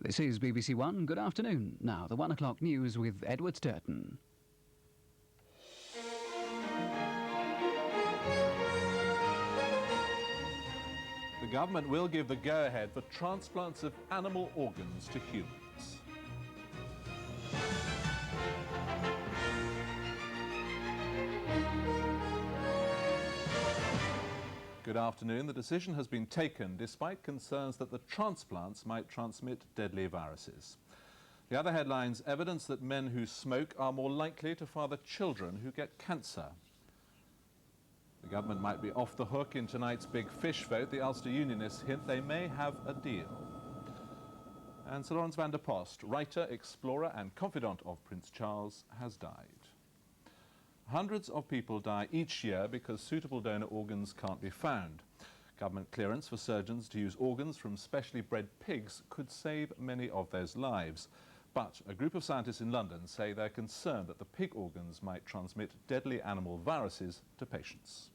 This is BBC One. Good afternoon. Now, the 1 o'clock news with Edward Stourton. The government will give the go-ahead for transplants of animal organs to humans. Good afternoon. The decision has been taken despite concerns that the transplants might transmit deadly viruses. The other headlines: evidence that men who smoke are more likely to father children who get cancer. The government might be off the hook in tonight's big fish vote. The Ulster Unionists hint they may have a deal. And Sir Lawrence van der Post, writer, explorer and confidant of Prince Charles, has died. Hundreds of people die each year because suitable donor organs can't be found. Government clearance for surgeons to use organs from specially bred pigs could save many of those lives. But a group of scientists in London say they're concerned that the pig organs might transmit deadly animal viruses to patients.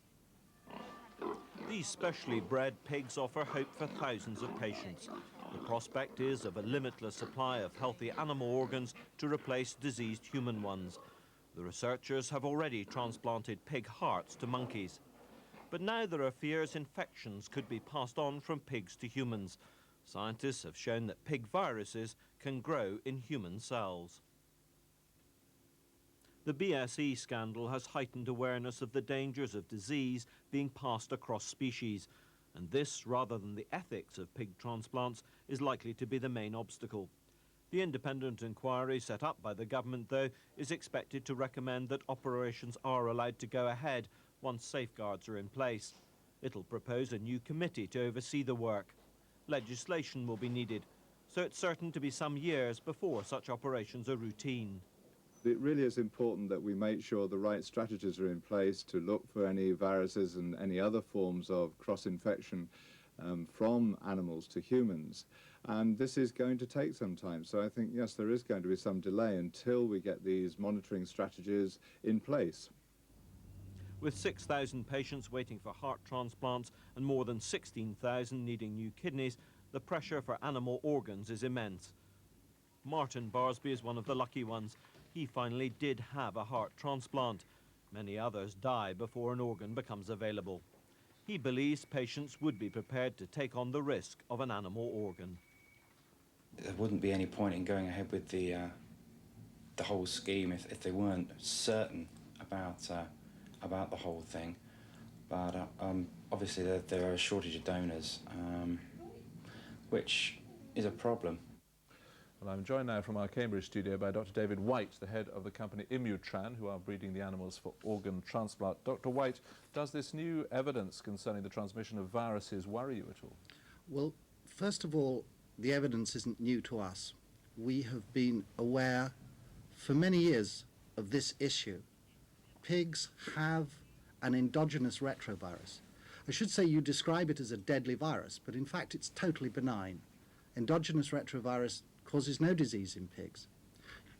These specially bred pigs offer hope for thousands of patients. The prospect is of a limitless supply of healthy animal organs to replace diseased human ones. The researchers have already transplanted pig hearts to monkeys. But now there are fears infections could be passed on from pigs to humans. Scientists have shown that pig viruses can grow in human cells. The BSE scandal has heightened awareness of the dangers of disease being passed across species. And this, rather than the ethics of pig transplants, is likely to be the main obstacle. The independent inquiry set up by the government, though, is expected to recommend that operations are allowed to go ahead once safeguards are in place. It'll propose a new committee to oversee the work. Legislation will be needed, so it's certain to be some years before such operations are routine. It really is important that we make sure the right strategies are in place to look for any viruses and any other forms of cross-infection from animals to humans. And this is going to take some time. So I think, yes, there is going to be some delay until we get these monitoring strategies in place. With 6,000 patients waiting for heart transplants and more than 16,000 needing new kidneys, the pressure for animal organs is immense. Martin Barsby is one of the lucky ones. He finally did have a heart transplant. Many others die before an organ becomes available. He believes patients would be prepared to take on the risk of an animal organ. There wouldn't be any point in going ahead with the whole scheme if they weren't certain about the whole thing. But obviously there are a shortage of donors, which is a problem. Well, I'm joined now from our Cambridge studio by Dr. David White, the head of the company Immutran, who are breeding the animals for organ transplant. Dr. White, does this new evidence concerning the transmission of viruses worry you at all? Well, first of all, the evidence isn't new to us. We have been aware for many years of this issue. Pigs have an endogenous retrovirus. I should say you describe it as a deadly virus, but in fact it's totally benign. Endogenous retrovirus causes no disease in pigs.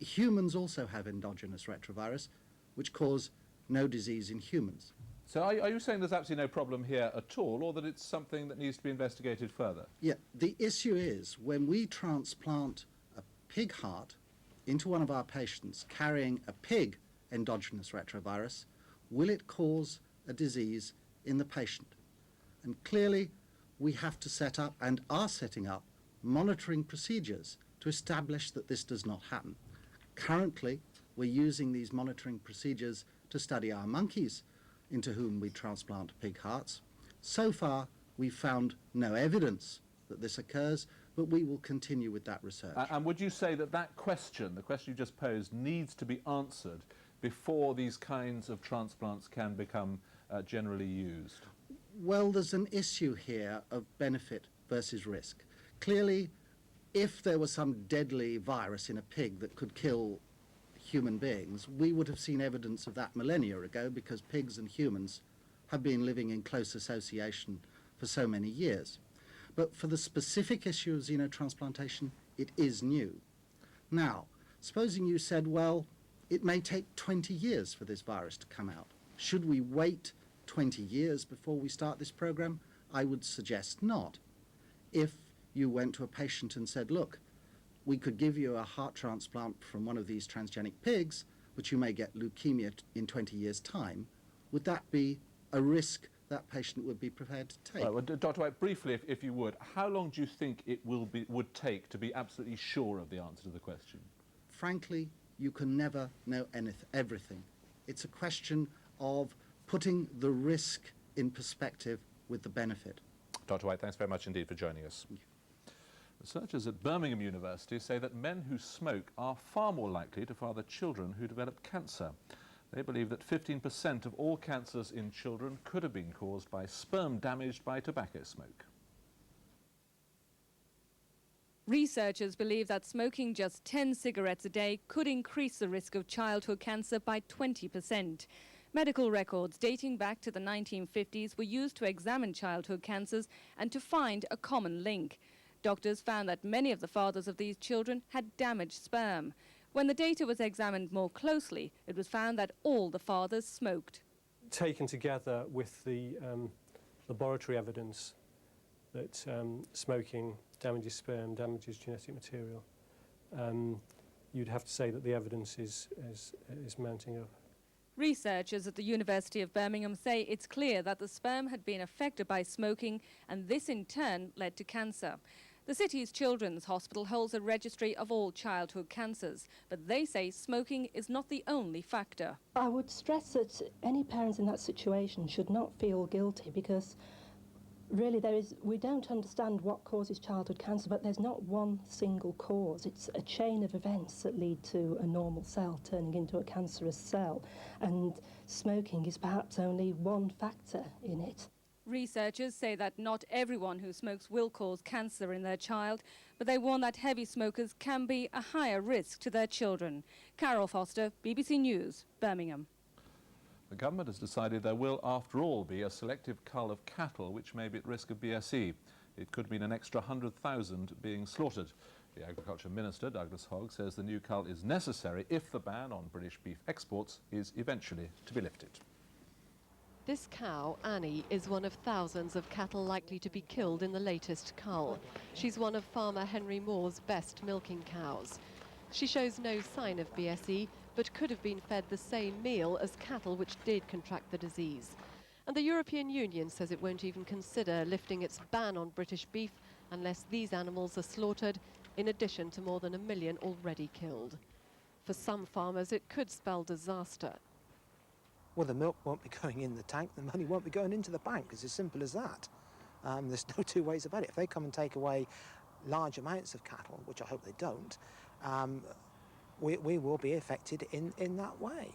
Humans also have endogenous retrovirus, which cause no disease in humans. So are you saying there's absolutely no problem here at all, or that it's something that needs to be investigated further? Yeah, the issue is when we transplant a pig heart into one of our patients carrying a pig endogenous retrovirus, will it cause a disease in the patient? And clearly we have to set up, and are setting up, monitoring procedures to establish that this does not happen. Currently, we're using these monitoring procedures to study our monkeys into whom we transplant pig hearts. So far, we've found no evidence that this occurs, but we will continue with that research. And would you say that that question, the question you just posed, needs to be answered before these kinds of transplants can become generally used? Well, there's an issue here of benefit versus risk. Clearly, if there was some deadly virus in a pig that could kill human beings, we would have seen evidence of that millennia ago, because pigs and humans have been living in close association for so many years. But for the specific issue of xenotransplantation, it is new. Now, supposing you said, well, it may take 20 years for this virus to come out. Should we wait 20 years before we start this program? I would suggest not. If you went to a patient and said, look, we could give you a heart transplant from one of these transgenic pigs, but you may get leukemia in 20 years' time. Would that be a risk that patient would be prepared to take? Right, well, Dr. White, briefly, if you would, how long do you think it would take to be absolutely sure of the answer to the question? Frankly, you can never know everything. It's a question of putting the risk in perspective with the benefit. Dr. White, thanks very much indeed for joining us. Researchers at Birmingham University say that men who smoke are far more likely to father children who develop cancer. They believe that 15% of all cancers in children could have been caused by sperm damaged by tobacco smoke. Researchers believe that smoking just 10 cigarettes a day could increase the risk of childhood cancer by 20%. Medical records dating back to the 1950s were used to examine childhood cancers and to find a common link. Doctors found that many of the fathers of these children had damaged sperm. When the data was examined more closely, it was found that all the fathers smoked. Taken together with the laboratory evidence that smoking damages sperm, damages genetic material, you'd have to say that the evidence is mounting up. Researchers at the University of Birmingham say it's clear that the sperm had been affected by smoking, and this in turn led to cancer. The city's Children's Hospital holds a registry of all childhood cancers, but they say smoking is not the only factor. I would stress that any parents in that situation should not feel guilty, because really we don't understand what causes childhood cancer, but there's not one single cause. It's a chain of events that lead to a normal cell turning into a cancerous cell, and smoking is perhaps only one factor in it. Researchers say that not everyone who smokes will cause cancer in their child, but they warn that heavy smokers can be a higher risk to their children. Carol Foster, BBC News, Birmingham. The government has decided there will, after all, be a selective cull of cattle which may be at risk of BSE. It could mean an extra 100,000 being slaughtered. The Agriculture Minister, Douglas Hogg, says the new cull is necessary if the ban on British beef exports is eventually to be lifted. This cow, Annie, is one of thousands of cattle likely to be killed in the latest cull. She's one of farmer Henry Moore's best milking cows. She shows no sign of BSE, but could have been fed the same meal as cattle which did contract the disease. And the European Union says it won't even consider lifting its ban on British beef unless these animals are slaughtered, in addition to more than 1 million already killed. For some farmers, it could spell disaster. Well, the milk won't be going in the tank, the money won't be going into the bank. It's as simple as that. There's no two ways about it. If they come and take away large amounts of cattle, which I hope they don't, we will be affected in that way.